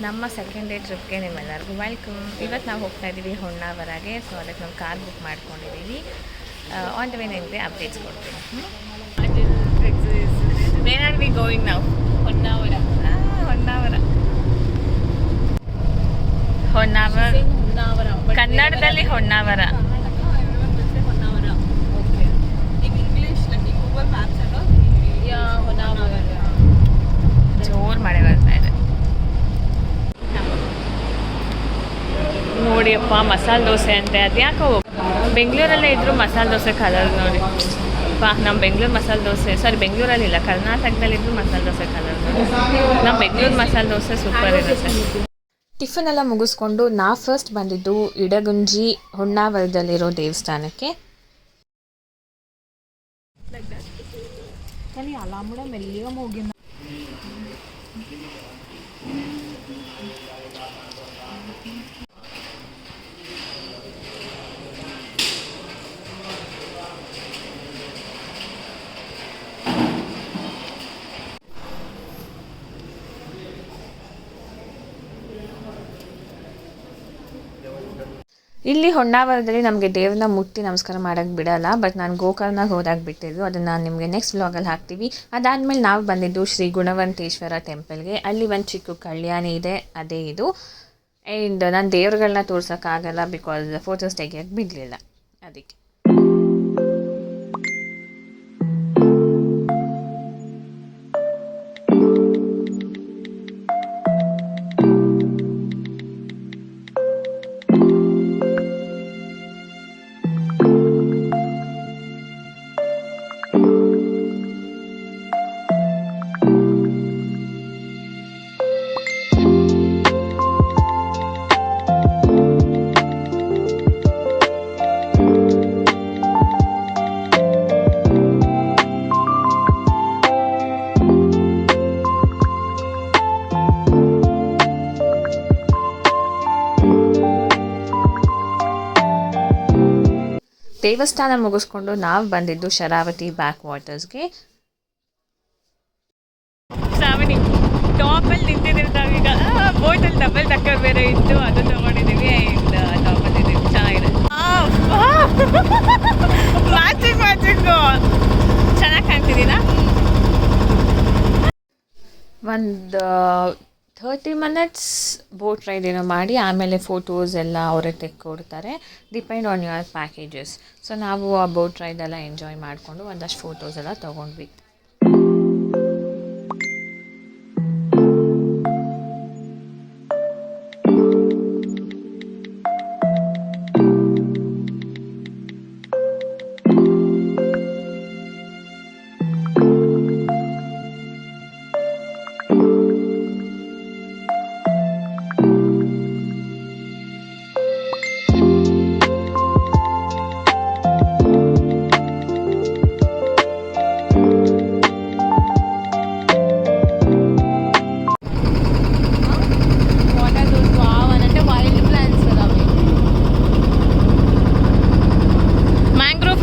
ನಮ್ಮ second day ಟ್ರಿಪ್ಗೆ ನಿಮ್ಮೆಲ್ಲರಿಗೂ ವೆಲ್ಕಮ್. ಇವತ್ತು ನಾವು ಹೋಗ್ತಾ ಇದ್ದೀವಿ ಹೊನ್ನಾವರಗೆ. ಸೊ ಅದಕ್ಕೆ ನಾವು ಕಾರ್ ಬುಕ್ ಮಾಡ್ಕೊಂಡಿದ್ದೀವಿ. ಆನ್ ದ ವೇ ನಿಮಗೆ ಅಪ್ಡೇಟ್ಸ್ ಕೊಡ್ತೀನಿ. ವೇರ್ ಆರ್ ವಿ ಗೋಯಿಂಗ್ ನಾವು? ಹೊನ್ನಾವರ. ಕನ್ನಡದಲ್ಲಿ ಹೊನ್ನಾವರ. ಜೋರು ಮಳೆ ಬರ್ತಾ ಇದೆ ನೋಡಿಯಪ್ಪ. ಮಸಾಲೆ ದೋಸೆ ಅಂತೆ. ಅದ್ಯಾಕೋ ಬೆಂಗಳೂರಲ್ಲೇ ಇದ್ದರೂ ಮಸಾಲೆ ದೋಸೆ ಕಲರ್ ನೋಡಿ ನಮ್ಮ ಬೆಂಗಳೂರು ಮಸಾಲೆ ದೋಸೆ, ಬೆಂಗಳೂರಲ್ಲಿ ಇಲ್ಲ, ಕರ್ನಾಟಕದಲ್ಲಿದ್ದು ಮಸಾಲೆ ದೋಸೆ ಕಲರ್ ನೋಡಿ. ನಮ್ಮ ಬೆಂಗಳೂರು ಮಸಾಲೆ ದೋಸೆ ಸೂಪರ್ ಇರುತ್ತೆ. ಟಿಫನ್ ಎಲ್ಲ ಮುಗಿಸ್ಕೊಂಡು ನಾ ಫಸ್ಟ್ ಬಂದಿದ್ದು ಇಡಗುಂಜಿ ಹೊನ್ನಾವರದಲ್ಲಿರೋ ದೇವಸ್ಥಾನಕ್ಕೆ. ಇಲ್ಲಿ ಹೊನ್ನಾವರದಲ್ಲಿ ನಮಗೆ ದೇವ್ರನ್ನ ಮುಟ್ಟಿ ನಮಸ್ಕಾರ ಮಾಡೋಕ್ಕೆ ಬಿಡಲ್ಲ. ಬಟ್ ನಾನು ಗೋಕರ್ಣಗೆ ಹೋದಾಗ ಬಿಟ್ಟಿದ್ದು, ಅದನ್ನು ನಾನು ನಿಮಗೆ ನೆಕ್ಸ್ಟ್ ವ್ಲಾಗಲ್ಲಿ ಹಾಕ್ತೀವಿ. ಅದಾದಮೇಲೆ ನಾವು ಬಂದಿದ್ದು ಶ್ರೀ ಗುಣವಂತೇಶ್ವರ ಟೆಂಪಲ್ಗೆ. ಅಲ್ಲಿ ಒಂದು ಚಿಕ್ಕ ಕಲ್ಯಾಣಿ ಇದೆ, ಅದೇ ಇದು. ಆ್ಯಂಡ್ ನಾನು ದೇವ್ರುಗಳನ್ನ ತೋರ್ಸೋಕ್ಕಾಗಲ್ಲ, ಬಿಕಾಸ್ ಫೋಟೋಸ್ ತೆಗಿಯೋಕ್ಕೆ ಬಿಡಲಿಲ್ಲ, ಅದಕ್ಕೆ. ದೇವಸ್ಥಾನ ಮುಗಿಸ್ಕೊಂಡು ನಾವು ಬಂದಿದ್ದು ಶರಾವತಿ ಬ್ಯಾಕ್ ವಾಟರ್ಸ್ಗೆ. ಶ್ರಾವಣಿ ಟಾಪಲ್ಲಿ ನಿಂತಿದ್ದೀವಿ ನಾವೀಗ. ಬೋಟಲ್ಲಿ ಡಬಲ್ ಟಕ್ಕರ್ ಬೇರೆ ಇತ್ತು, ಅದು ತಗೊಂಡಿದ್ದೀವಿ. ಆ್ಯಂಡ್ ಟಾಪಲ್ಲಿ ಇದ್ದೀವಿ, ಚೆನ್ನಾಗಿದೆ. ಮ್ಯಾಚಿಂಗು ಚೆನ್ನಾಗಿ ಕಾಣ್ತಿದ್ದೀನಾ? ಒಂದು 30 minutes ಬೋಟ್ ರೈಡ್ ಏನೋ ಮಾಡಿ ಆಮೇಲೆ ಫೋಟೋಸ್ ಎಲ್ಲ ಅವರೇ ತೆಕ್ಕೊಡ್ತಾರೆ, depend on your packages. So ನಾವು ಆ ಬೋಟ್ ರೈಡೆಲ್ಲ ಎಂಜಾಯ್ ಮಾಡಿಕೊಂಡು ಒಂದಷ್ಟು ಫೋಟೋಸ್ ಎಲ್ಲ ತೊಗೊಂಡ್ವಿ.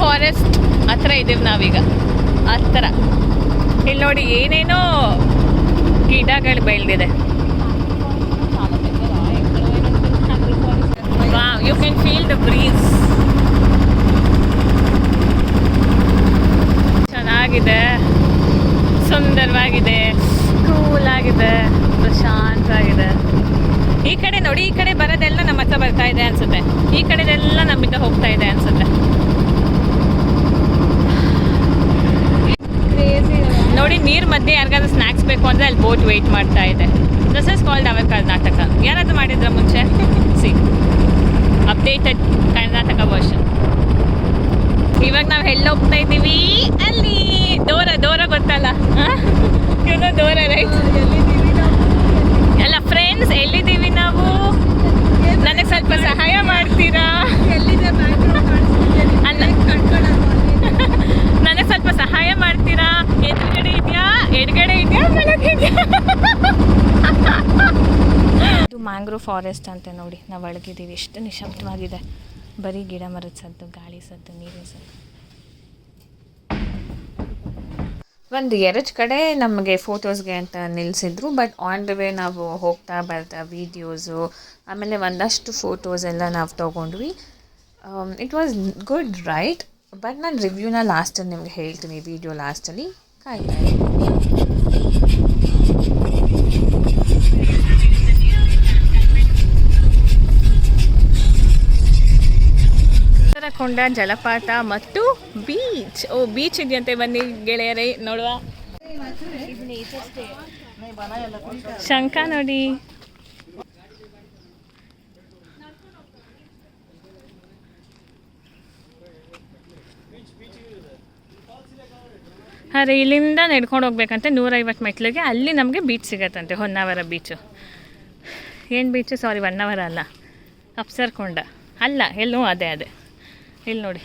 ಫಾರೆಸ್ಟ್ ಹತ್ರ ಇದ್ದೀವಿ ನಾವೀಗ. ಹತ್ರ ಇಲ್ಲಿ ನೋಡಿ ಏನೇನೋ ಗಿಡಗಳು ಬೆಳೆದಿದೆ. Wow, you can feel the breeze. ಚೆನ್ನಾಗಿದೆ, ಸುಂದರವಾಗಿದೆ, ಕೂಲ್ ಆಗಿದೆ, ಪ್ರಶಾಂತವಾಗಿದೆ. ಈ ಕಡೆ ನೋಡಿ, ಈ ಕಡೆ ಬರೋದೆಲ್ಲ ನಮ್ಮ ಹತ್ರ ಬರ್ತಾ ಇದೆ ಅನ್ಸುತ್ತೆ, ಈ ಕಡೆದೆಲ್ಲ ನಮ್ಮಿಂದ ಹೋಗ್ತಾ ಇದೆ ಅನ್ಸುತ್ತೆ. ನೋಡಿ, ನೀರು ಮಧ್ಯೆ ಯಾರಿಗಾದ್ರೂ ಸ್ನ್ಯಾಕ್ಸ್ ಬೇಕು ಅಂದರೆ ಅಲ್ಲಿ ಬೋಟ್ ವೆಯ್ಟ್ ಮಾಡ್ತಾ ಇದೆ. This is called our Karnataka. ಯಾರಾದ್ರೂ ಮಾಡಿದ್ರ ಮುಂಚೆ? See updated Karnataka version. ಇವಾಗ ನಾವು ಹೋಗ್ತಾ ಇದ್ದೀವಿ, ಅಲ್ಲಿ ದೂರ ಗೊತ್ತಲ್ಲ, ದೂರ ರೈಟ್. ಅಲ್ಲ ಫ್ರೆಂಡ್ಸ್, ಎಲ್ಲಿದ್ದೀವಿ ನಾವು? ನನಗೆ ಸ್ವಲ್ಪ ಸಹಾಯ ಮಾಡ್ತೀರಾ? ಅಲ್ಲ, ನನಗೆ ಸ್ವಲ್ಪ ಸಹಾಯ ಮಾಡ್ತೀರಾ? ಎದುರುಗಡೆ ಇದೆಯಾ, ಎಡಗಡೆ ಇದೆಯಾ, ಮಲಗಿದ್ಯಾ? ಇದು ಮ್ಯಾಂಗ್ರೋವ್ ಫಾರೆಸ್ಟ್ ಅಂತ ನೋಡಿ. ನಾವು ಒಳಗಿದ್ದೀವಿ. ಎಷ್ಟು ನಿಶಬ್ದವಾಗಿದೆ, ಬರೀ ಗಿಡ ಮರದ ಸದ್ದು, ಗಾಳಿ ಸದ್ದು, ನೀರಿನ ಸದ್ದು. ಒಂದು 2 ಕಡೆ ನಮಗೆ ಫೋಟೋಸ್ಗೆ ಅಂತ ನಿಲ್ಲಿಸಿದ್ರು. ಬಟ್ ಆನ್ ದ ವೇ ನಾವು ಹೋಗ್ತಾ ಬರ್ತಾ ವೀಡಿಯೋಸು ಆಮೇಲೆ ಒಂದಷ್ಟು ಫೋಟೋಸ್ ಎಲ್ಲ ನಾವು ತೊಗೊಂಡ್ವಿ. It was good right. But ನಾನು ರಿವ್ಯೂನ ಲಾಸ್ಟಲ್ಲಿ ನಿಮಗೆ ಹೇಳ್ತೀನಿ, ವಿಡಿಯೋ ಲಾಸ್ಟಲ್ಲಿ ಕಾಯ್ತಾ ಇದ್ದೀನಿ. ಉತ್ತರಾಖಂಡ ಜಲಪಾತ ಮತ್ತು ಬೀಚ್. ಬೀಚ್ ಇದೆಯಂತೆ, ಬನ್ನಿ ಗೆಳೆಯರೇ ನೋಡುವ. ಶಂಕ ನೋಡಿ. ಅರೆ ಇಲ್ಲಿಂದ ನಡ್ಕೊಂಡು ಹೋಗ್ಬೇಕಂತೆ 150 ಮೆಟ್ಲಿಗೆ. ಅಲ್ಲಿ ನಮಗೆ ಬೀಚ್ ಸಿಗತ್ತಂತೆ, ಹೊನ್ನಾವರ ಬೀಚು. ಏನು ಬೀಚು? ಸಾರಿ, ಹೊನ್ನಾವರ ಅಲ್ಲ, ಅಪ್ಸರ್ಕೊಂಡ ಅಲ್ಲ, ಎಲ್ಲೂ ಅದೇ ಇಲ್ಲಿ ನೋಡಿ.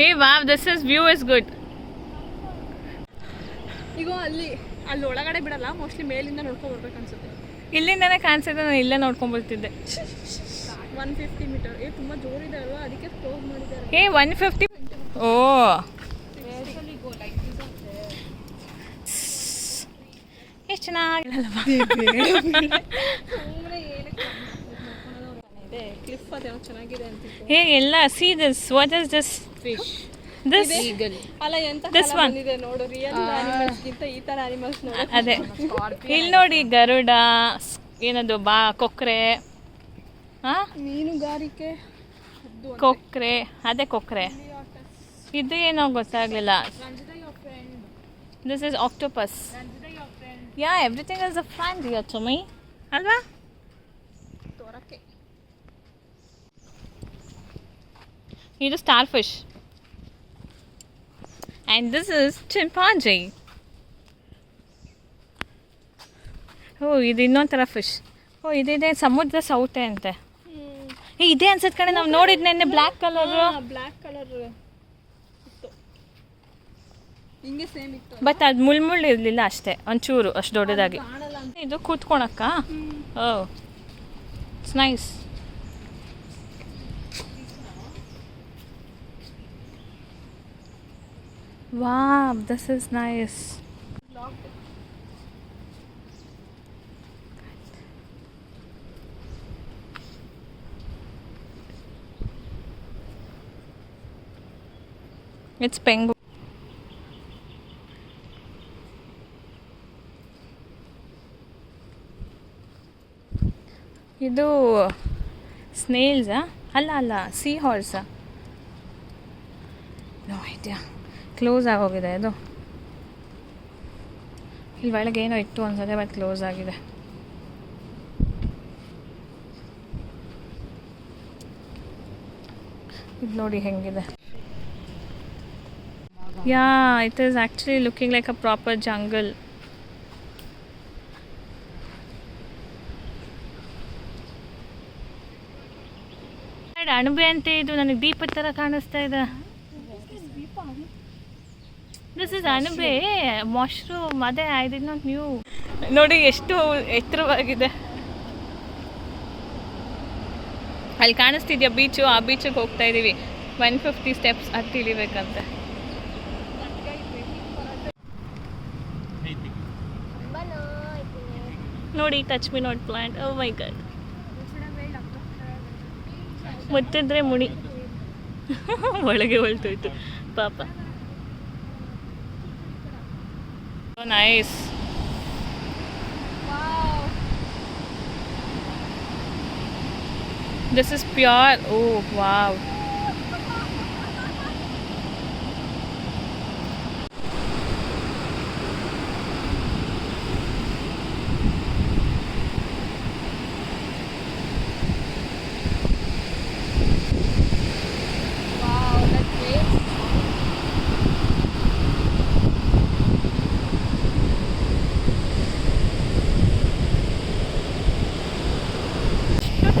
ಏ wow, this is view is good. ಈಗ ಅಲ್ಲಿ ಒಳಗಡೆ ಬಿಡಲ್ಲ, ಮೋಸ್ಟ್ಲಿ ಮೇಲಿಂದ ನೋಡ್ಕೊಂಡು ಬರ್ಬೇಕು ಅನ್ಸುತ್ತೆ. ಇಲ್ಲಿಂದನೇ ಕಾಣಿಸಿದ್ರೆ ನಾನು ಇಲ್ಲೇ ನೋಡ್ಕೊಂಡ್ಬರ್ತಿದ್ದೆ. 150 ಮೀಟರ್ ತುಂಬ ಜೋರಿದೆ ಅಲ್ವಾ, ಅದಕ್ಕೆ ಕ್ಲೋಸ್ ಮಾಡಿದ್ದಾರೆ. 150. ಓ ಎಷ್ಟು ಚೆನ್ನಾಗಿಲ್ಲಲ್ವಾ? ಕ್ಲಿಫ್ ಅದೇನೋ ಚೆನ್ನಾಗಿದೆ ಅಂತ. ಎಲ್ಲ see this, what is this fish? This ಅಲ್ಲ ಎಂತ ದಿಸ್ ಒನ್ ಇದೆ ನೋಡು, ರಿಯಲ್ ಅನಿಮಲ್ಸ್ಗಿಂತ ಈ ಥರ ಅನಿಮಲ್ಸ್ ನೋಡು. ಅದೇ ಇಲ್ಲಿ ನೋಡಿ, ಗರುಡ, ಏನದು ಕೊಕ್ರೆ, ಮೀನುಗಾರಿಕೆ ಕೊಕ್ರೆ, ಅದೇ ಕೊಕ್ರೆ. ಇದು ಏನೋ ಗೊತ್ತಾಗಲಿಲ್ಲ. This is octopus. Yeah, everything is a friend here to me, ಅಲ್ವಾ? ತೋರಕ್ಕೆ ಇದು starfish. And this is chimpanzee. ಇದು ಇನ್ನೊಂದು ಥರ ಫಿಶ್. ಇದಿದೆ ಸಮುದ್ರ ಸೌತೆ ಅಂತೆ. ಇದೆ ಅನ್ಸತ್ ಕಡೆ, ನಾವು ನೋಡಿದ್ನೆ ಬ್ಲ್ಯಾಕ್ ಕಲರ್ ಇತ್ತು, ಹಿಂಗೆ ಸೇಮ್ ಇತ್ತು. ಬಟ್ ಅದು ಮುಳ್ಳು ಇರಲಿಲ್ಲ ಅಷ್ಟೇ, ಒಂಚೂರು ಅಷ್ಟು ದೊಡ್ಡದಾಗಿ. ಇದು ಕೂತ್ಕೊಳಕ್ಕ. It's nice. Wow, this is nice. It's penguin. ಇದು ಸ್ನೇಲ್ಸಾ? ಅಲ್ಲ, ಸೀ ಹಾರ್ಸಾ? No idea. ಕ್ಲೋಸ್ ಆಗೋಗಿದೆ ಅದು. ಇಲ್ಲಿ ಒಳಗೆ ಏನೋ ಇತ್ತು ಅನ್ಸುತ್ತೆ, ಬಟ್ ಕ್ಲೋಸ್ ಆಗಿದೆ. ಇದು ನೋಡಿ ಹೆಂಗಿದೆ. Yeah, it is actually looking like a proper jungle. ಅಣಬೆ ಅಂತ ಇದು ನನಗೆ ದೀಪದ ಥರ ಕಾಣಿಸ್ತಾ ಇದೆ. ದಿಸ್ ಇಸ್ ಅಣಬೆ, ಮಶ್ರೂಮ್. ಅದೇ ಐ ಡಿಡ್ ನಾಟ್ ನ್ಯೂ. ನೋಡಿ ಎಷ್ಟು ಎತ್ತರವಾಗಿದೆ. ಅಲ್ಲಿ ಕಾಣಿಸ್ತಿದ್ಯಾ ಬೀಚು? ಆ ಬೀಚಿಗೆ ಹೋಗ್ತಾ ಇದ್ದೀವಿ. 150 ಸ್ಟೆಪ್ಸ್ ಹತ್ತಿ ಇಳಿಬೇಕಂತೆ. ನೋಡಿ, touch me not plant. Oh my god, ಮುತ್ತಿದ್ರೆ ಮುಡಿ ಒಳಗೆ ಹೊಳ್ತೋಯ್ತು ಪಾಪ. Nice. This is pure. Oh wow.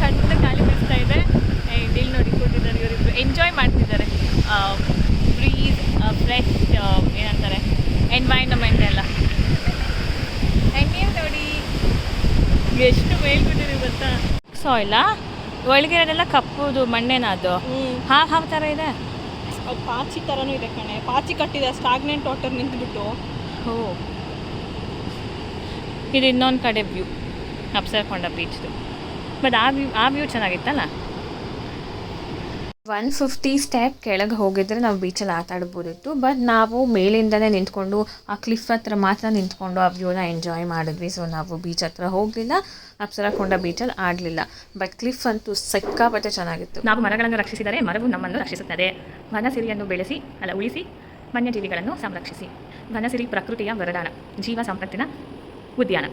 ತಣ್ಣಗೆ ಗಾಳಿ ಬೀಸ್ತಾ ಇದೆ. ಇಲ್ಲಿ ನೋಡಿ ಕೂತಿದ್ದಾರೆ ಇವರು. ಸಾಯಿಲಾ? ಒಳಗಿರೋದೆಲ್ಲ ಕಪ್ಪುದು ಮಣ್ಣೇನ ಅದು? ಹಾವು ಥರ ಇದೆ. ಅದು ಪಾಚಿ ಥರನೂ ಇದೆ ಕಣೆ, ಪಾಚಿ ಕಟ್ಟಿದೆ, ಸ್ಟಾಗ್ನೆಂಟ್ ವಾಟರ್ ನಿಂತ್ಬಿಟ್ಟು. ಓ, ಇದು ಇನ್ನೊಂದು ಕಡೆ ವ್ಯೂ, ಅಪ್ಸರಕೊಂಡ ಬೀಚ್ದು. ಬಟ್ ಆ ವ್ಯೂ ಚೆನ್ನಾಗಿತ್ತಲ್ಲ. 150 ಸ್ಟೆಪ್ ಕೆಳಗೆ ಹೋಗಿದ್ರೆ ನಾವು ಬೀಚಲ್ಲಿ ಆಟ ಆಡ್ಬೋದಿತ್ತು. ಬಟ್ ನಾವು ಮೇಲಿಂದನೇ ನಿಂತ್ಕೊಂಡು ಆ ಕ್ಲಿಫ್ ಹತ್ರ ಮಾತ್ರ ನಿಂತ್ಕೊಂಡು ಆ ವ್ಯೂನ ಎಂಜಾಯ್ ಮಾಡಿದ್ವಿ. ಸೊ ನಾವು ಬೀಚ್ ಹತ್ರ ಹೋಗಲಿಲ್ಲ, ಅಪ್ಸರಕೊಂಡ ಬೀಚಲ್ಲಿ ಆಡಲಿಲ್ಲ. ಬಟ್ ಕ್ಲಿಫ್ ಅಂತೂ ಸಿಕ್ಕಾಪಟ್ಟೆ ಚೆನ್ನಾಗಿತ್ತು. ನಾವು ಮರಗಳನ್ನು ರಕ್ಷಿಸಿದರೆ ಮರವು ನಮ್ಮನ್ನು ರಕ್ಷಿಸುತ್ತದೆ. ವನಸಿರಿಯನ್ನು ಉಳಿಸಿ ವನ್ಯಜೀವಿಗಳನ್ನು ಸಂರಕ್ಷಿಸಿ. ವನಸಿರಿ ಪ್ರಕೃತಿಯ ವರದಾನ, ಜೀವ ಸಂಪತ್ತಿನ ಉದ್ಯಾನ.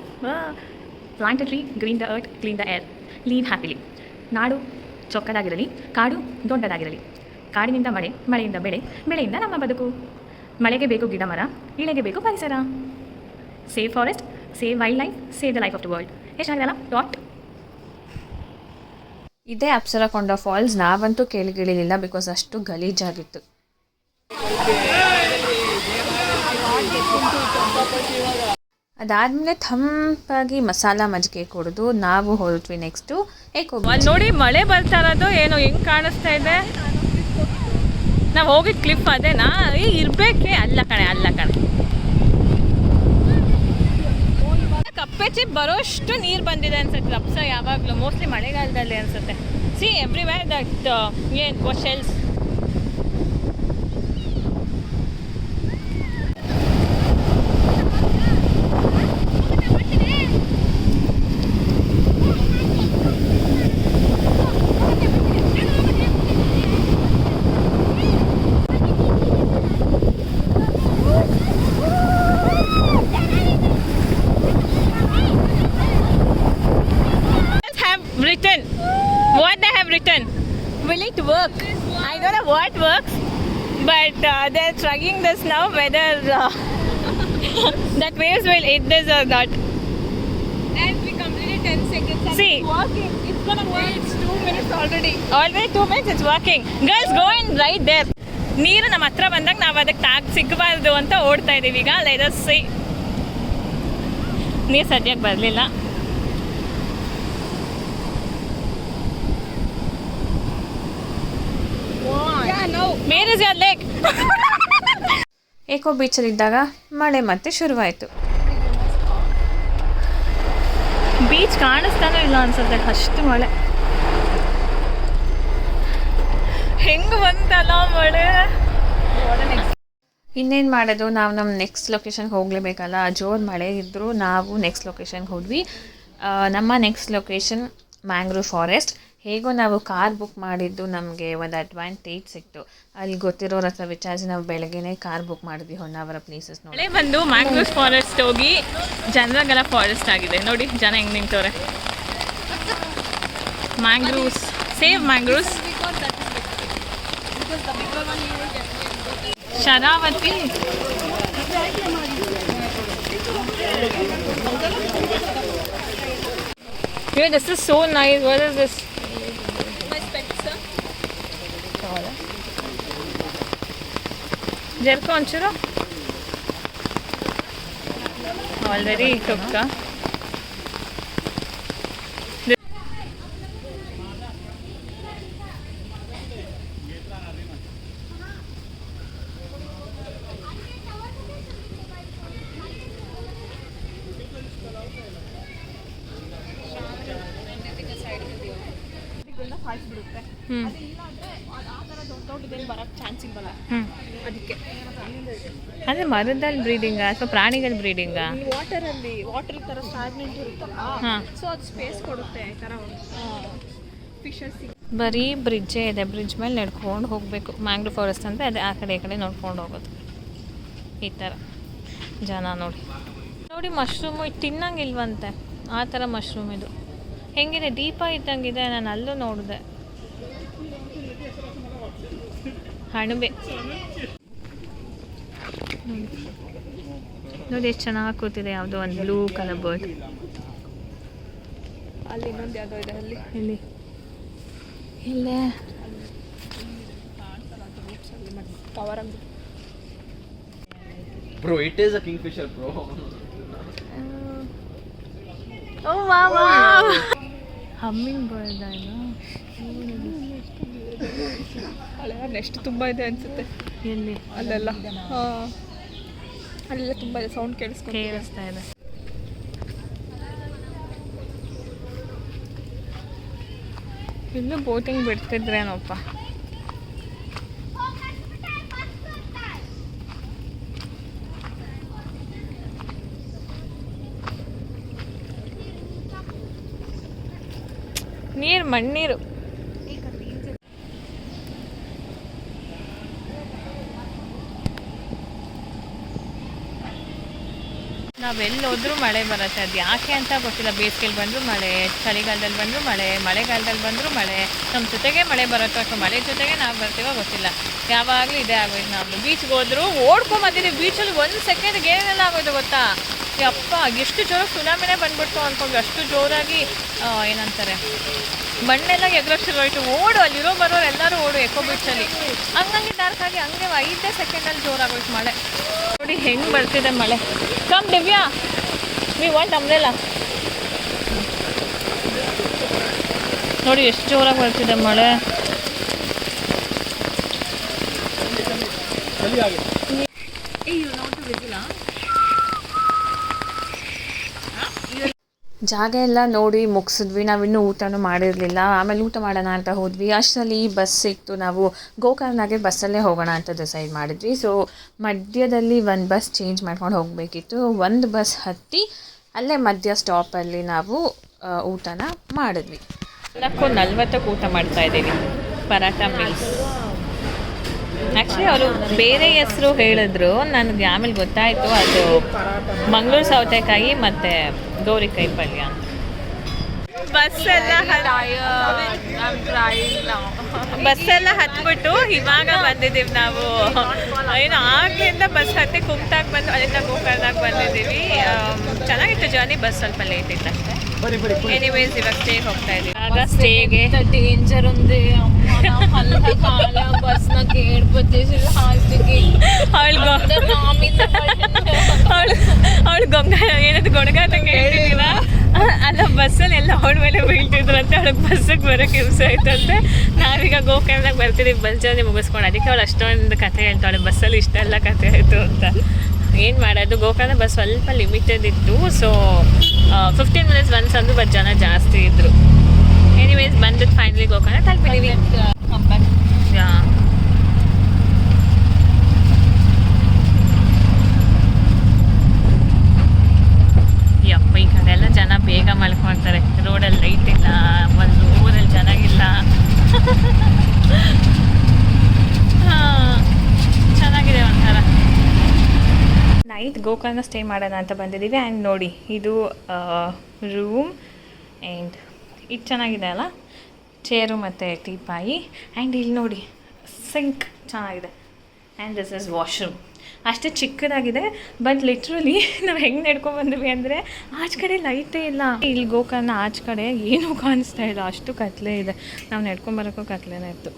Plant a tree, green the earth, clean the air, leave happily. ನಾಡು ಚೊಕ್ಕದಾಗಿರಲಿ, ಕಾಡು ದೊಡ್ಡದಾಗಿರಲಿ. ಕಾಡಿನಿಂದ ಮಳೆ, ಮಳೆಯಿಂದ ಬೆಳೆ, ಬೆಳೆಯಿಂದ ನಮ್ಮ ಬದುಕು. ಮಳೆಗೆ ಬೇಕು ಗಿಡ ಮರ, ಇಳೆಗೆ ಬೇಕು ಪರಿಸರ. Save forest, save wild life, save the life of the world. ಎಷ್ಟಾಗಲ್ಲ ಡಾಟ್. ಇದೇ ಅಪ್ಸರಕೊಂಡ ಫಾಲ್ಸ್. ನಾವಂತೂ ಕೇಳಿಗಿಳಿಲಿಲ್ಲ ಬಿಕಾಸ್ ಅಷ್ಟು ಗಲೀಜಾಗಿತ್ತು. ಅದಾದಮೇಲೆ ತಂಪಾಗಿ ಮಸಾಲ ಮಜ್ಜಿಗೆ ಕುಡಿದು ನಾವು ಹೊರಟ್ವಿ ನೆಕ್ಸ್ಟು ಏಕೋ. ಅಲ್ಲಿ ನೋಡಿ ಮಳೆ ಬರ್ತಾ ಇರೋದು ಏನೋ ಹೆಂಗೆ ಕಾಣಿಸ್ತಾ ಇದೆ. ನಾವು ಹೋಗಿದ್ದು ಕ್ಲಿಫ್ ಅದೇನಾ? ಇರಬೇಕೆ? ಅಲ್ಲ ಕಣೆ. ಕಪ್ಪೆ ಚಿಪ್ ಬರೋಷ್ಟು ನೀರು ಬಂದಿದೆ ಅನ್ಸುತ್ತೆ ಅಪ್ಸ ಯಾವಾಗಲೂ, ಮೋಸ್ಟ್ಲಿ ಮಳೆಗಾಲದಲ್ಲಿ ಅನ್ಸುತ್ತೆ. ಸಿ ಎವ್ರಿವೇರ್ ದಟ್ ಏನು shells. What they have written, will it work? I don't know what works, but they're trying this now whether that waves will hit this or not. And we completed 10 seconds. And See, it's working. It's gonna work. It's 2 minutes already. Already 2 minutes it's working. Girls, go in right there. ನೀರು ನಮ್ಮ ಹತ್ರ ಬಂದಾಗ ನಾವು ಅದಕ್ಕೆ ಸಿಗಬಾರ್ದು ಅಂತ ಓಡ್ತಾ ಇದ್ದೀವಿ ಈಗ. let us see. ನೀರು ಸದ್ಯಕ್ಕೆ ಬರಲಿಲ್ಲ. Yeah, no. Where is your leg? ಏಕೋ ಬೀಚಲ್ಲಿದ್ದಾಗ ಮಳೆ ಮತ್ತೆ ಶುರುವಾಯಿತು. ಬೀಚ್ ಕಾಣಿಸ್ತಾನೂ ಇಲ್ಲ ಅನ್ಸುತ್ತೆ, ಅಷ್ಟು ಮಳೆ. ಹೆಂಗೆ ಬಂತಲ್ಲ ಮಳೆ. ಇನ್ನೇನು ಮಾಡೋದು, ನಾವು ನಮ್ಮ ನೆಕ್ಸ್ಟ್ ಲೊಕೇಶನ್ಗೆ ಹೋಗಲೇಬೇಕಲ್ಲ. ಜೋರು ಮಳೆ ಇದ್ದರೂ ನಾವು ನೆಕ್ಸ್ಟ್ ಲೊಕೇಶನ್ಗೆ ಹೋದ್ವಿ. ನಮ್ಮ ನೆಕ್ಸ್ಟ್ ಲೊಕೇಶನ್ ಮ್ಯಾಂಗ್ರೋವ್ ಫಾರೆಸ್ಟ್. ಹೇಗೋ ನಾವು ಕಾರ್ ಬುಕ್ ಮಾಡಿದ್ದು ನಮಗೆ ಒಂದು ಅಡ್ವಾಂಟೇಜ್ ಸಿಕ್ತು. ಅಲ್ಲಿ ಗೊತ್ತಿರೋರ ಹತ್ರ ವಿಚಾರಿಸಿ ನಾವು ಬೆಳಗ್ಗೆನೇ ಕಾರ್ ಬುಕ್ ಮಾಡಿದ್ವಿ ಹೊನ್ನಾವರ ಪ್ಲೇಸಸ್ ನೋಡಿ. ಮಳೆ ಬಂದು ಮ್ಯಾಂಗ್ರೋವ್ ಫಾರೆಸ್ಟ್ ಹೋಗಿ ಜನರಗೆಲ್ಲ ಫಾರೆಸ್ಟ್ ಆಗಿದೆ. ನೋಡಿ ಜನ ಹೆಂಗೆ ನಿಂತವ್ರೆ. Mangroves, save mangroves. Sharavati. Yeah, this is so nice. What is this? My specs, sir. ಜರ್ಕೊ ಒಂಚೂರು. ಆಲ್ರೆಡಿ ತೊಕ್ಕ. ಸಾಯಿಸ್ಬಿಡುತ್ತೆ. ಅದು ಇಲ್ಲ ಅಂದ್ರೆ ಆ ಥರ ದೊಡ್ಡದೇನು ಬರೋಕ್ಕೆ ಚಾನ್ಸ್ ಇಲ್ವಲ್ಲ, ಅದಕ್ಕೆ. ಅಂದರೆ ಮರದಲ್ಲಿ ಬ್ರೀಡಿಂಗಾ ಅಥವಾ ಪ್ರಾಣಿಗಳ ಬ್ರೀಡಿಂಗಾ? ವಾಟರ್ ಥರ ಸ್ಟಾಗ್ನೆಂಟ್ ಇರುತ್ತಲ್ಲ, ಸೊ ಅದು ಸ್ಪೇಸ್ ಕೊಡುತ್ತೆ ಈ ಥರ ಫಿಶಸ್. ಬರೀ ಬ್ರಿಡ್ಜೇ ಇದೆ, ಬ್ರಿಡ್ಜ್ ಮೇಲೆ ನಡ್ಕೊಂಡು ಹೋಗಬೇಕು. ಮ್ಯಾಂಗ್ರೋವ್ ಫಾರೆಸ್ಟ್ ಅಂದರೆ ಅದೇ ಆ ಕಡೆ ಈ ಕಡೆ ನೋಡ್ಕೊಂಡು ಹೋಗೋದು. ಈ ಥರ ಜನ ನೋಡಿ ನೋಡಿ. ಮಶ್ರೂಮು ಇದು ತಿನ್ನಂಗಿಲ್ವಂತೆ, ಆ ಥರ ಮಶ್ರೂಮ್ ಇದು. ಹೆಂಗಿದೆ, ದೀಪ ಇದ್ದಂಗಿದೆ. ನಾನು ಅಲ್ಲೂ ನೋಡಿದೆ, ಹಣಬೆ ನೋಡಿ ಎಷ್ಟು ಚೆನ್ನಾಗಿ ಕೂತಿದೆ. ಯಾವುದೋ ಒಂದು ಬ್ಲೂ ಕಲರ್ ಬರ್ಡ್. ಅಲ್ಲಿ ಇನ್ನೊಂದು ಯಾವುದೋ ಇದೆ, ಅಲ್ಲಿ ಇಲ್ಲಿ ಇಲ್ಲೇ ಕವರ್ ಆಗಿ. Bro, it is a kingfisher, bro. Oh wow wow. Hummingbird ಇದು ಹಳೆ ನೆಕ್ಸ್ಟ್ ತುಂಬ ಇದೆ ಅನಿಸುತ್ತೆ. ಎಲ್ಲಿ ಅಲ್ಲೆಲ್ಲ ಅಲ್ಲೆಲ್ಲ ತುಂಬ ಇದೆ, ಸೌಂಡ್ ಕೇಳಿಸ್ತಾ ಇದೆ. ಇಲ್ಲೂ ಬೋಟಿಂಗ್ ಬಿಡ್ತಿದ್ರೇನಪ್ಪ. ನೀರು ಮಣ್ಣೀರು. ನಾವೆಲ್ಲಿ ಹೋದ್ರೂ ಮಳೆ ಬರುತ್ತೆ, ಅದು ಯಾಕೆ ಅಂತ ಗೊತ್ತಿಲ್ಲ. ಬೇಸಿಗೆಯಲ್ಲಿ ಬಂದರೂ ಮಳೆ, ಚಳಿಗಾಲದಲ್ಲಿ ಬಂದರೂ ಮಳೆ, ಮಳೆಗಾಲದಲ್ಲಿ ಬಂದರೂ ಮಳೆ. ನಮ್ಮ ಜೊತೆಗೆ ಮಳೆ ಬರುತ್ತೋ ಅಥವಾ ಮಳೆ ಜೊತೆಗೆ ನಾವು ಬರ್ತೀವೋ ಗೊತ್ತಿಲ್ಲ. ಯಾವಾಗಲೂ ಇದೇ ಆಗೋಯ್ತು. ನಾವು ಬೀಚ್ಗೆ ಹೋದ್ರು ಓಡ್ಕೊಂಬಂದಿದ್ದೀವಿ. ಬೀಚಲ್ಲಿ 1 ಸೆಕೆಂಡ್ಗೆ ಏನೆಲ್ಲ ಆಗೋಯ್ತು ಗೊತ್ತಾ? ಯಪ್ಪ ಎಷ್ಟು ಜೋರಾಗಿ ಸುನಾಮಿನೇ ಬಂದ್ಬಿಡ್ತು ಅಂದ್ಕೊಂಡು, ಅಷ್ಟು ಜೋರಾಗಿ ಏನಂತಾರೆ ಮಣ್ಣೆಲ್ಲ ಎದುರೋಯ್ತು. ಓಡು, ಅಲ್ಲಿರೋ ಬರೋರು ಎಲ್ಲರೂ ಓಡು ಎಕೋ ಬೀಚಲ್ಲಿ. ಹಂಗಂಗೆ ಡಾರ್ಕಾಗಿ ಹಂಗೆ 5 ಸೆಕೆಂಡಲ್ಲಿ ಜೋರಾಗೋಯ್ತು ಮಳೆ. ನೋಡಿ ಹೆಂಗೆ ಬರ್ತಿದೆ ಮಳೆ. Come Divya, we want umbrella. ನೋಡಿ ಎಷ್ಟು ಜೋರಾಗಿ ಬರ್ತಿದೆ ಮಳೆ. ಜಾಗ ಎಲ್ಲ ನೋಡಿ ಮುಗಿಸಿದ್ವಿ. ನಾವಿನ್ನೂ ಊಟನೂ ಮಾಡಿರಲಿಲ್ಲ. ಆಮೇಲೆ ಊಟ ಮಾಡೋಣ ಅಂತ ಹೋದ್ವಿ. ಅಷ್ಟರಲ್ಲಿ ಈ ಬಸ್ ಸಿಕ್ತು. ನಾವು ಗೋಕರ್ಣಗೆ ಬಸ್ಸಲ್ಲೇ ಹೋಗೋಣ ಅಂತ ಡಿಸೈಡ್ ಮಾಡಿದ್ವಿ. ಸೊ ಮಧ್ಯದಲ್ಲಿ ಒಂದು ಬಸ್ ಚೇಂಜ್ ಮಾಡ್ಕೊಂಡು ಹೋಗಬೇಕಿತ್ತು. ಒಂದು ಬಸ್ ಹತ್ತಿ ಅಲ್ಲೇ ಮಧ್ಯ ಸ್ಟಾಪಲ್ಲಿ ನಾವು ಊಟನ ಮಾಡಿದ್ವಿ. 4:40 ಊಟ ಮಾಡ್ತಾಯಿದ್ದೀವಿ. ಪರಾಟ ಮೀಲ್ಸ್. ಆ್ಯಕ್ಚುಲಿ ಅವರು ಬೇರೆ ಹೆಸರು ಹೇಳಿದ್ರು, ನನಗೆ ಆಮೇಲೆ ಗೊತ್ತಾಯಿತು ಅದು ಮಂಗಳೂರು ಸೌತೆಕಾಯಿ ಮತ್ತು ಗೌರಿಕಾಯಿ ಪಲ್ಯ ಅಂತ. ಬಸ್ಸೆಲ್ಲ ಹತ್ಬಿಟ್ಟು ಇವಾಗ ಬಂದಿದ್ದೀವಿ ನಾವು. ಏನು ಆಗ್ಲಿಂದ ಬಸ್ ಹತ್ತಿ ಕುಮ್ಟಾಗಿ ಬಂದು ಅಲ್ಲಿಂದ ಗೋಕರ್ಣಕ್ಕೆ ಬಂದಿದ್ದೀವಿ. ಚೆನ್ನಾಗಿತ್ತು ಜರ್ನಿ. ಬಸ್ ಸ್ವಲ್ಪ ಲೇಟ್ ಇತ್ತು ಅಷ್ಟೇ. ಎನಿವೇಸ್ ಇವಾಗ ಸ್ಟೇಗೆ ಹೋಗ್ತಾ ಇದ್ದೀವಿ. ಆಗ ಸ್ಟೇಗೆ ಡೇಂಜರ್ ఉంది బస్న కేడిపోతేసి హాస్టల్కి ಅವಳು ಗೊಂಗ ಏನದು ಗೊಣಗಾಟಂಗೆ ಹೇಳ್ತಿದ್ದೀನ. ಅಲ್ಲ ಬಸ್ಸಲ್ಲಿ ಎಲ್ಲ ಅವಳ ಮೇಲೆ ಬೀಳ್ತಿದ್ರಂತೆ. ಅವಳಿಗೆ ಬಸ್ಸಿಗೆ ಬರೋಕ್ಕೆ ಹಿಂಸೆ ಆಯ್ತಂತೆ. ನಾವೀಗ ಗೋಕರ್ಣಕ್ಕೆ ಬರ್ತಿದ್ದೀವಿ ಬಸ್ ಜರ್ನಿ ಮುಗಿಸ್ಕೊಂಡು. ಅದಕ್ಕೆ ಅವಳು ಅಷ್ಟೊಂದು ಕಥೆ ಹೇಳ್ತಾಳೆ, ಬಸ್ಸಲ್ಲಿ ಇಷ್ಟೆಲ್ಲ ಕಥೆ ಆಯಿತು ಅಂತ. ಏನು ಮಾಡೋದು, ಗೋಕರ್ಣ ಬಸ್ ಸ್ವಲ್ಪ ಲಿಮಿಟೆಡ್ ಇತ್ತು. ಸೊ 15 ಮಿನಿಟ್ಸ್ ಒನ್ಸ್ ಅಂದು ಬಟ್ ಜನ ಜಾಸ್ತಿ ಇದ್ದರು. ಎನಿವೇಸ್ ಬಂದಿದ್ದು ಫೈನಲಿ ಗೋಕರ್ಣ ತಲುಪಿದ್ದೀವಿ. ಯಪ್ಪ, ಈ ಕಡೆ ಎಲ್ಲ ಜನ ಬೇಗ ಮಲ್ಕೊಳ್ತಾರೆ. ರೋಡಲ್ಲಿ ಲೈಟ್ ಇಲ್ಲ, ಒಂದು ಊರಲ್ಲಿ ಚೆನ್ನಾಗಿಲ್ಲ. ಚೆನ್ನಾಗಿದೆ ಒಂಥರ. ನೈಟ್ ಗೋಕರ್ಣ ಸ್ಟೇ ಮಾಡೋಣ ಅಂತ ಬಂದಿದ್ದೀವಿ. ಆ್ಯಂಡ್ ನೋಡಿ ಇದು ರೂಮ್. ಆ್ಯಂಡ್ ಇದು ಚೆನ್ನಾಗಿದೆ ಅಲ್ಲ, ಚೇರು ಮತ್ತು ಟೀಪಾಯಿ. ಆ್ಯಂಡ್ ಇಲ್ಲಿ ನೋಡಿ ಸಿಂಕ್ ಚೆನ್ನಾಗಿದೆ. And this is washroom. ಅಷ್ಟೇ ಚಿಕ್ಕದಾಗಿದೆ. ಬಟ್ ಲಿಟ್ರಲಿ ನಾವು ಹೆಂಗೆ ನಡ್ಕೊಂಡು ಬಂದ್ವಿ ಅಂದರೆ ಆಚೆ ಕಡೆ ಲೈಟೇ ಇಲ್ಲ. ಇಲ್ಲಿ ಗೋಕರ್ಣ ಆಚೆ ಕಡೆ ಏನೂ ಕಾಣಿಸ್ತಾ ಇಲ್ಲ, ಅಷ್ಟು ಕತ್ಲೆ ಇದೆ. ನಾವು ನಡ್ಕೊಂಬರೋಕ್ಕೂ ಕತ್ಲೆನೇ ಇತ್ತು.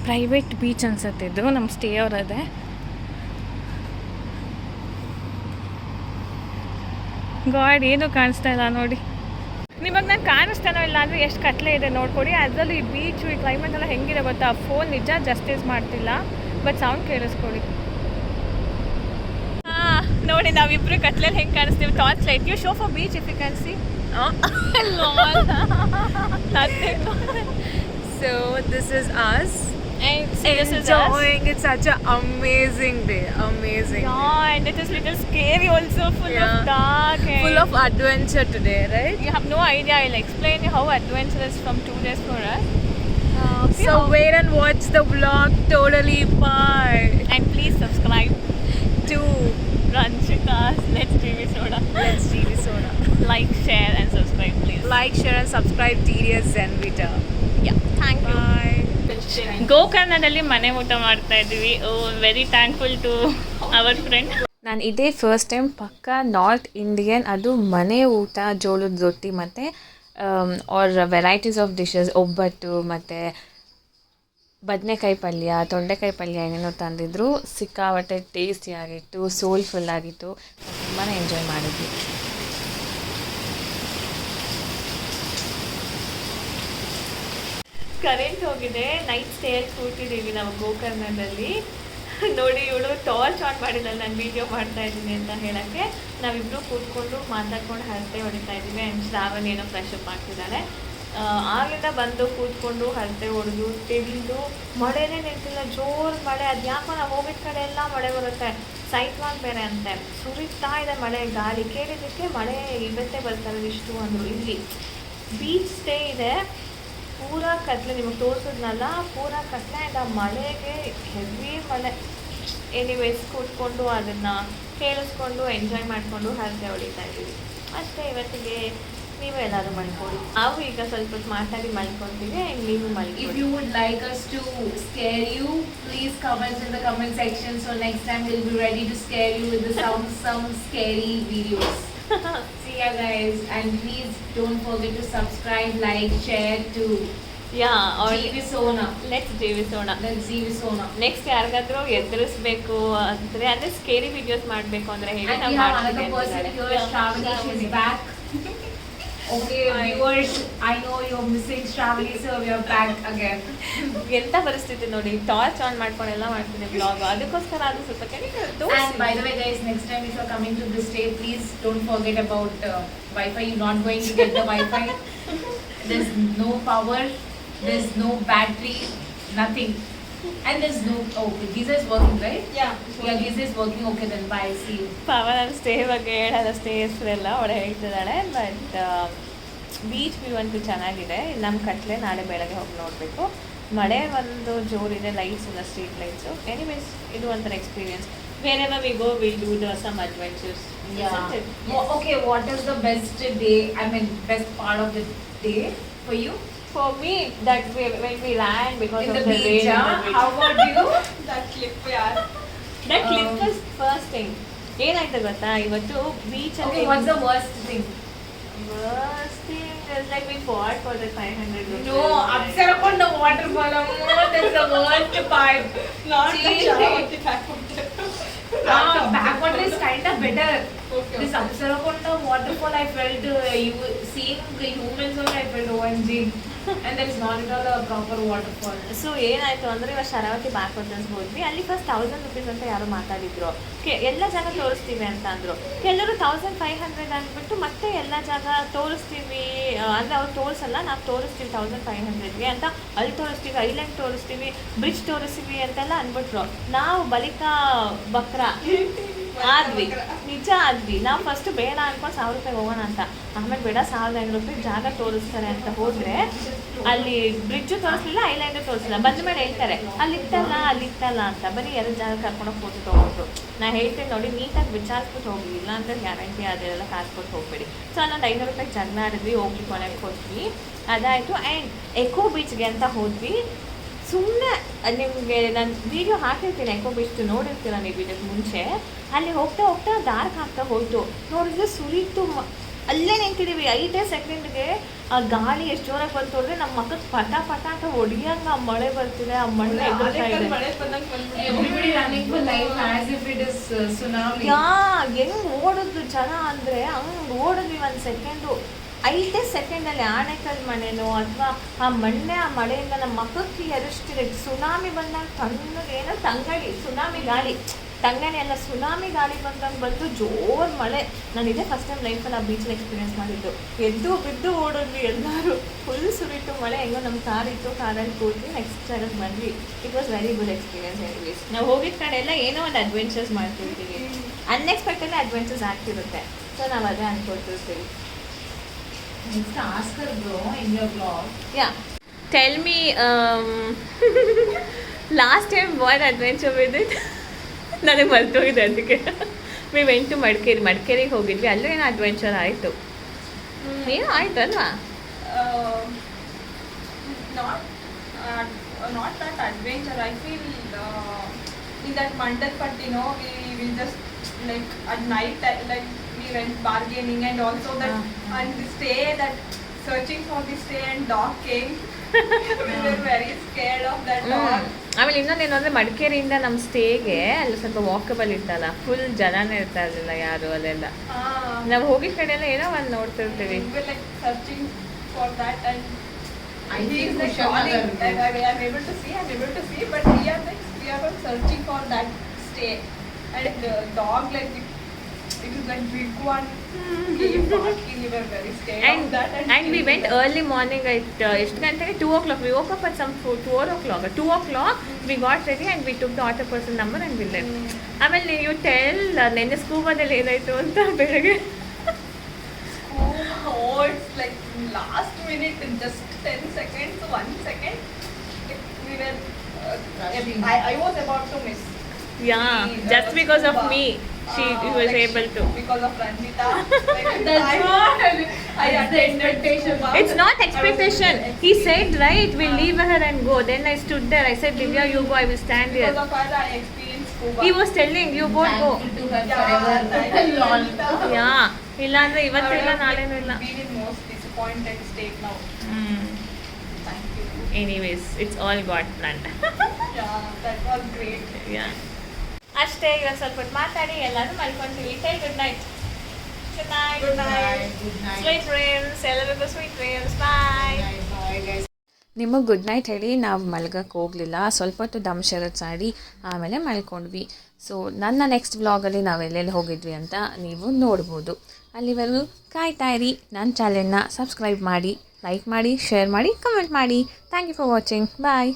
ಪ್ರೈವೇಟ್ ಬೀಚ್ ಅನ್ಸುತ್ತಿದ್ದು, ನಮ್ಮ ಸ್ಟೇ ಅವರದೇ. ಗಾಡ್ ಏನೂ ಕಾಣಿಸ್ತಾ ಇಲ್ಲ ನೋಡಿ. ನಿಮಗೆ ನಾನು ಕಾಣಿಸ್ತಾನೋ ಇಲ್ಲ ಅಂದರೆ ಎಷ್ಟು ಕತ್ಲೆ ಇದೆ ನೋಡ್ಕೊಡಿ. ಅದರಲ್ಲೂ ಈ ಬೀಚು ಈ ಕ್ಲೈಮೇಟ್ ಎಲ್ಲ ಹೆಂಗಿದೆ ಗೊತ್ತಾ. ಫೋನ್ ನಿಜ ಜಸ್ಟಿಸ್ ಮಾಡ್ತಿಲ್ಲ, ಬಟ್ ಸೌಂಡ್ ಕೇಳಿಸ್ಕೊಳ್ಳಿ. ನೋಡಿ ನಾವಿಬ್ರು ಕತ್ಲೆಯಲ್ಲಿ ಹೆಂಗೆ ಕಾಣಿಸ್ತೀವಿ. Torch light you show for beach if you can see. So this is us. And enjoying. It's such an amazing day. Amazing. Yeah, and it is little scary also, full of dark. Full of adventure today, right? You have no idea. I'll explain you how adventurous from 2 days for us. So wait and watch the vlog. Totally bye. And please subscribe to Ranchita's Let's TV Soda. Let's TV Soda. Like, share and subscribe please. Like, share and subscribe TDS Zenvita. Yeah, thank you. Bye. ಗೋಕರ್ಣದಲ್ಲಿ ಮನೆ ಊಟ ಮಾಡ್ತಾ ಇದ್ದೀವಿ. Very thankful to our friend. ನಾನು ಇದೇ first time ಪಕ್ಕಾ north Indian, ಅದು ಮನೆ ಊಟ, ಜೋಳದ ರೊಟ್ಟಿ ಮತ್ತು ಆರ್ ವೆರೈಟೀಸ್ ಆಫ್ ಡಿಶಸ್, ಒಬ್ಬಟ್ಟು ಮತ್ತು ಬದನೆಕಾಯಿ ಪಲ್ಯ, ತೊಂಡೆಕಾಯಿ ಪಲ್ಯ ಏನೇನೋ ತಂದಿದ್ರು. ಸಿಕ್ಕಾಪಟ್ಟೆ ಟೇಸ್ಟಿಯಾಗಿತ್ತು, ಸೋಲ್ಫುಲ್ ಆಗಿತ್ತು. ತುಂಬಾ ಎಂಜಾಯ್ ಮಾಡಿದ್ವಿ. ಕರೆಂಟ್ ಹೋಗಿದೆ. ನೈಟ್ ಸ್ಟೇಯಲ್ಲಿ ಕೂತಿದ್ದೀವಿ ನಾವು ಗೋಕರ್ಣದಲ್ಲಿ. ನೋಡಿ ಇವಳು ಟಾರ್ಚ್ ಆನ್ ಮಾಡಿಲ್ಲ ನಾನು ವೀಡಿಯೋ ಮಾಡ್ತಾ ಇದ್ದೀನಿ ಅಂತ ಹೇಳೋಕ್ಕೆ. ನಾವಿಬ್ಬರು ಕೂತ್ಕೊಂಡು ಮಾತಾಡ್ಕೊಂಡು ಹರಟೆ ಹೊಡಿತಾ ಇದ್ದೀವಿ. ಆ್ಯಂಡ್ ಶ್ರಾವಣ್ ಏನೋ ಫ್ರೆಶ್ ಅಪ್ ಆಗ್ತಿದ್ದಾಳೆ. ಆಗಿಂದ ಬಂದು ಕೂತ್ಕೊಂಡು ಹರಟೆ ಹೊಡೆದು ತಿಂದು ಮಳೆನೇ ನಿಂತಿಲ್ಲ, ಜೋರು ಮಳೆ. ಅದು ಯಾಕೋ ನಾವು ಹೋಗಿದ ಕಡೆ ಎಲ್ಲ ಮಳೆ ಬರುತ್ತೆ, ಸೈಕ್ಲಾನ್ ಬೇರೆ ಅಂತೆ, ಸುರಿತಾ ಇದೆ ಮಳೆ, ಗಾಳಿ. ಕೇಳಿದ್ದಕ್ಕೆ ಮಳೆ ಇವತ್ತೇ ಬರ್ತಾರೆ ಇಷ್ಟು ಅಂದರು. ಇಲ್ಲಿ ಬೀಚ್ ಸ್ಟೇ ಇದೆ, ಪೂರಾ ಕತ್ಲೆ, ನಿಮಗೆ ತೋರಿಸಿದ್ನಲ್ಲ ಪೂರಾ ಕತ್ಲೆ. ಆ್ಯಂಡ್ ಆ ಮಳೆಗೆ ಹೆವಿ ಮಳೆ. ಎನಿವೇಸ್ ಕೂತ್ಕೊಂಡು ಅದನ್ನು ಕೇಳಿಸ್ಕೊಂಡು ಎಂಜಾಯ್ ಮಾಡಿಕೊಂಡು ಹರಟೆ ಹೊಡಿತಾ ಇದ್ದೀವಿ ಅಷ್ಟೇ ಇವತ್ತಿಗೆ. ನೀವು ಎಲ್ಲಾದರೂ ಮಲ್ಕೊಳ್ಳಿ. ನಾವು ಈಗ ಸ್ವಲ್ಪ ಹೊತ್ತು ಮಾತಾಡಿ ಮಲ್ಕೊತೀವಿ. ಆ್ಯಂಡ್ ನೀವು ಮಲ್ಕೊಳ್ಳಿ. If you would like us to scare you, please comment in the comment section. So next time we'll be ready to scare you with some scary videos. See ya guys, and please don't forget to subscribe, like, share to ಜೀವಿಸೋಣ. Let's ಜೀವಿಸೋಣ. Next ಯಾರಿಗಾದ್ರೂ ಎದುರಿಸ್ಬೇಕು ಅಂದರೆ scary videos ಮಾಡಬೇಕು ಅಂದರೆ ಹೇಳಿ ನಾವು ಮಾಡ್ತೀವಿ. Okay, viewers, I know you're missing Shravani, so we are back again. ಎಂತ ಪರಿಸ್ಥಿತಿ ನೋಡಿ, ಟಾರ್ಚ್ ಆನ್ ಮಾಡ್ಕೊಂಡು ಎಲ್ಲ ಮಾಡ್ತೀನಿ ಬ್ಲಾಗ್. ಅದಕ್ಕೋಸ್ಕರ ಅದು ಸ್ವಲ್ಪ And by the way guys, next time if you're coming to this day, please don't forget about Wi-Fi. You're not going to get the Wi-Fi. There's no power, there's no battery, nothing. And there's no, geyser is working, right? Yeah, geyser is working. Okay, then bye, see you. Pavan ಅಲ್ಲಿ stay ಬಗ್ಗೆ ಹೇಳಲ್ಲ, stay ಹೆಸರೆಲ್ಲ ಅವಳೆ ಹೇಳ್ತಿದ್ದಾಳೆ. But beach view ಅಂತೂ ಚೆನ್ನಾಗಿದೆ. ನಮ್ಮ ಕತ್ಲೆ ನಾಳೆ ಬೆಳಗ್ಗೆ ಹೋಗಿ ನೋಡಬೇಕು. ಮಳೆ ಒಂದು ಜೋರಿದೆ, ಲೈಟ್ಸ್ ಇಲ್ಲ, ಸ್ಟ್ರೀಟ್ ಲೈಟ್ಸು. ಎನಿವೇಸ್ ಇದು ಒಂಥರ experience. Wherever we go, we'll do some adventures. Yeah. Okay, what is the best day, best part of the day for you? For me, that when we land because in of the the beach, rain. How about you? That clip, yeah. That clip was first thing. ಏನಾಯ್ತು ಗೊತ್ತಾ, ಇವತ್ತು beach ಅಲ್ಲಿ Okay, what's the worst thing? worst thing is like we fought for the 500 rupees. No, Apsarakonda waterfall. That's the worst part. Not the Seriously. Sharavati backward. Backward is kind of better. Okay. This Apsarakonda waterfall, I felt seeing the humans only, I felt OMG. And that's not at all a proper waterfall. So ಏನಾಯ್ತು ಅಂದರೆ ಇವಾಗ Sharavati back waters ಹೋದ್ವಿ. ಅಲ್ಲಿ first 1000 rupees ಅಂತ ಯಾರೋ ಮಾತಾಡಿದ್ರು. ಎಲ್ಲ ಜಾಗ ತೋರಿಸ್ತೀವಿ ಅಂತ ಅಂದರು. ಎಲ್ಲರೂ 1500 ಅಂದ್ಬಿಟ್ಟು ಮತ್ತೆ ಎಲ್ಲ ಜಾಗ ತೋರಿಸ್ತೀವಿ ಅಂದರೆ ಅವ್ರು ತೋರಿಸಲ್ಲ, ನಾವು ತೋರಿಸ್ತೀವಿ 1500ಗೆ ಅಂತ. ಅಲ್ಲಿ ತೋರಿಸ್ತೀವಿ, ಐಲ್ಯಾಂಡ್ ತೋರಿಸ್ತೀವಿ, ಬ್ರಿಡ್ಜ್ ತೋರಿಸ್ತೀವಿ ಅಂತೆಲ್ಲ ಅಂದ್ಬಿಟ್ರು. ನಾವು ಬಳಿಕ ಬಕ್ರ ಆದ್ವಿ, ನಿಜ ಆದ್ವಿ. ನಾವು ಫಸ್ಟ್ ಬೇಡ ಅನ್ಕೊಂಡು 1000 ರೂಪಾಯಿ ಹೋಗೋಣ ಅಂತ. ಆಮೇಲೆ ಬೇಡ 1500 ರೂಪಾಯಿ ಜಾಗ ತೋರಿಸ್ತಾರೆ ಅಂತ ಹೋದರೆ ಅಲ್ಲಿ ಬ್ರಿಡ್ಜು ತೋರಿಸ್ಲಿಲ್ಲ, ಐಲ್ಯಾಂಡು ತೋರಿಸಲಿಲ್ಲ. ಬಂದ ಮೇಲೆ ಹೇಳ್ತಾರೆ ಅಲ್ಲಿತ್ತಲ್ಲ ಅಂತ. ಬರೀ 2 ಜಾಗ ಕರ್ಕೊಂಡೋಗಿ ಫೋಟೋ ತೊಗೊಂಡ್ರು. ನಾ ಹೇಳ್ತೀನಿ ನೋಡಿ, ನೀಟಾಗಿ ವಿಚಾರಿಸ್ಬಿಟ್ಟು ಹೋಗಿ, ಇಲ್ಲ ಅಂದರೆ ಗ್ಯಾರಂಟಿ ಅದೆಲ್ಲ ಕಾಸು ಕೊಟ್ಟು ಹೋಗ್ಬೇಡಿ. ಸೊ ಅಲ್ಲೊಂದು 500 ರೂಪಾಯಿ ಜಗಳ ಆಡಿದ್ವಿ, ಹೋಗಿ ಕೊನೆಗೆ ಕೊಟ್ವಿ, ಅದಾಯಿತು. ಆ್ಯಂಡ್ ಎಕೋ ಬೀಚ್ಗೆ ಅಂತ ಹೋದ್ವಿ. ಸುಮ್ಮನೆ ನಿಮಗೆ ನಾನು ವೀಡಿಯೋ ಹಾಕಿರ್ತೀನಿ, ಎಕೋ ಬೀಚ್ ನೋಡಿರ್ತೀರ ನೀವು ಇದಕ್ಕೆ ಮುಂಚೆ. ಅಲ್ಲಿ ಹೋಗ್ತಾ ಡಾರ್ಕ್ ಆಗ್ತಾ ಹೋಯ್ತು. ನೋಡಿದ್ರೆ ಸುರಿತು, ಅಲ್ಲೇ ನಿಂತಿದ್ದೀವಿ 5 ಸೆಕೆಂಡ್ಗೆ. ಆ ಗಾಳಿ ಎಷ್ಟು ಜೋರಾಗಿ ಬಂತು ಅಂದರೆ ನಮ್ಮ ಮಕ್ಕಳು ಪಟ ಅಂತ ಹೊಡಿಯಂಗೆ ಆ ಮಳೆ ಬರ್ತಿದೆ, ಆ ಮಣ್ಣು ಎದುರ್ತಾ ಇದೆ. ಮಳೆ ಬಂದಂಗೆ ಬಂದ್ಬಿಟ್ಟು Everybody running for life as if it is tsunami. ಹೆಂಗೆ ಓಡಿದ್ರು ಜನ ಅಂದರೆ ಹಂಗೆ ಓಡಿದ್ವಿ. 1 ಸೆಕೆಂಡು 5 ಸೆಕೆಂಡಲ್ಲಿ ಆಣೆಕಲ್ ಮನೆನೋ ಅಥವಾ ಆ ಮಳೆಯಿಂದ ನಮ್ಮ ಮಕ್ಕಳಿಗೆ ಎರಷ್ಟಿದೆ. ಸುನಾಮಿ ಬಂದಾಗ ತಣ್ಣಗೆ ಏನೋ ತಂಗಡಿ, ಸುನಾಮಿ ಗಾಳಿ, ತಂಗಡಿ ಅಲ್ಲ ಸುನಾಮಿ ಗಾಳಿ ಬಂದಂಗೆ ಬಂದು ಜೋರು ಮಳೆ. ನಾನು ಇದೇ ಫಸ್ಟ್ ಟೈಮ್ ಲೈಫಲ್ಲಿ ಆ ಬೀಚಲ್ಲಿ ಎಕ್ಸ್ಪೀರಿಯೆನ್ಸ್ ಮಾಡಿದ್ದು. ಎದ್ದು ಬಿದ್ದು ಓಡೋದ್ವಿ ಎಲ್ಲರೂ. ಫುಲ್ ಸುರಿತು ಮಳೆ. ಹೆಂಗೋ ನಮ್ಮ ಕಾರ್ ಇತ್ತು, ಕಾರಲ್ಲಿ ಕೂತ್ವಿ, ನೆಕ್ಸ್ಟ್ ಜಾಗಕ್ಕೆ ಬಂದ್ವಿ. It was very good experience. Anyways ನಾವು ಹೋಗಿದ ಕಡೆ ಎಲ್ಲ ಏನೋ ಒಂದು ಅಡ್ವೆಂಚರ್ಸ್ ಮಾಡ್ತಿರ್ತೀವಿ, ಅನ್ಎಕ್ಸ್ಪೆಕ್ಟೆಡ್ಲಿ ಅಡ್ವೆಂಚರ್ಸ್ ಆಗ್ತಿರುತ್ತೆ. ಸೊ ನಾವು ಅದೇ ಅನ್ಕೊಳ್ತಿರ್ತೀವಿ. Next, ask her bro in your vlog. Yeah. Tell me, last time what adventure we did? ನನಗೆ ಮರ್ತೋಗಿದೆ ಅದಕ್ಕೆ. ವಿ ವೆಂಟ್ ಟು ಮಡಿಕೇರಿಗೆ ಹೋಗಿದ್ವಿ. ಅಲ್ಲೂ ಏನೋ ಅಡ್ವೆಂಚರ್ ಆಯಿತು. ಏನೋ ಆಯ್ತು ಅಲ್ವಾ? not that adventure. I feel in that Mandalpatti, we will just like at night, like we went bargaining, and also that and the stay, that searching for the stay and dog came. We were very scared of that dog. ಆಮೇಲೆ ಇನ್ನೊಂದೇನು ಅಂದರೆ ಮಡಿಕೇರಿಯಿಂದ ನಮ್ಮ ಸ್ಟೇಗೆ ಅಲ್ಲಿ ಸ್ವಲ್ಪ walkable ಇತ್ತಲ್ಲ, full ಜನನೇ ಇರ್ತಾ ಇರಲಿಲ್ಲ ಯಾರು ಅಲ್ಲೆಲ್ಲ. ನಾವು ಹೋಗಿದ ಕಡೆ ಎಲ್ಲ ಏನೋ ಒಂದು ನೋಡ್ತಿರ್ತೀವಿ. We were like searching for that, and he is like calling. I'm able to see, but we are all searching for that stay. And dog, like it is like big one. Came barking, we were very scared of that. And we went early morning at ಎಷ್ಟು ಗಂಟೆಗೆ 2 o'clock. We woke up at some 4 o'clock. 2 o'clock we got ready and we took the auto person number and we left. ಆಮೇಲೆ you tell ನೆನ್ನೆ ಸ್ಕೂಬಾದಲ್ಲಿ ಏನಾಯಿತು ಅಂತ ಬೆಳಗ್ಗೆ. Oh, it's like last minute, in just 10 seconds, 1 second, we were. I was about to miss. Yeah, just because of me, she was like able to. Because of Ranjita. That's what I attended expectation. scuba. It's not expectation. He said, right, we'll leave her and go. Then I stood there. I said, Divya, you go. I will stand here. Because of her, I experienced scuba. He was telling, you both go. Thank you to her Yeah, forever. thank you, Lol. Ranjita. Yeah. ಇಲ್ಲ ಅಂದ್ರೆ ಇವತ್ತು ಇಲ್ಲ ನಾಳೆನೂ ಇಲ್ಲ. Been in most disappointed state now. Thank you. Anyways, it's all got planned. Yeah, that was great. Yeah. ಅಷ್ಟೇ, ಇವಾಗ ಸ್ವಲ್ಪ ಹೊತ್ತು ಮಾತಾಡಿ ಎಲ್ಲರೂ ಮಲ್ಕೊಂತೀವಿ. Take good night. Good night. Good night. Good night. Sweet dreams. ಎಲ್ಲರಿಗೂ sweet dreams. Bye. Bye guys. ನಿಮಗೆ good night ಹೇಳಿ ನಾವು ಮಲ್ಗಕ್ಕೆ ಹೋಗಲಿಲ್ಲ. ಸ್ವಲ್ಪ ಹೊತ್ತು ದಮ್ ಶರತ್ಸ್ ಆಡಿ ಆಮೇಲೆ ಮಲ್ಕೊಂಡ್ವಿ. ಸೊ ನನ್ನ ನೆಕ್ಸ್ಟ್ ವ್ಲಾಗಲ್ಲಿ ನಾವು ಎಲ್ಲೆಲ್ಲಿ ಹೋಗಿದ್ವಿ ಅಂತ ನೀವು ನೋಡ್ಬೋದು. ಅಲ್ಲಿವರೆಗೂ ಕಾಯ್ತಾ ಇರಿ. ನನ್ನ ಚಾನೆಲ್ನ ಸಬ್ಸ್ಕ್ರೈಬ್ ಮಾಡಿ, ಲೈಕ್ ಮಾಡಿ, ಶೇರ್ ಮಾಡಿ, ಕಮೆಂಟ್ ಮಾಡಿ. Thank you for watching. Bye.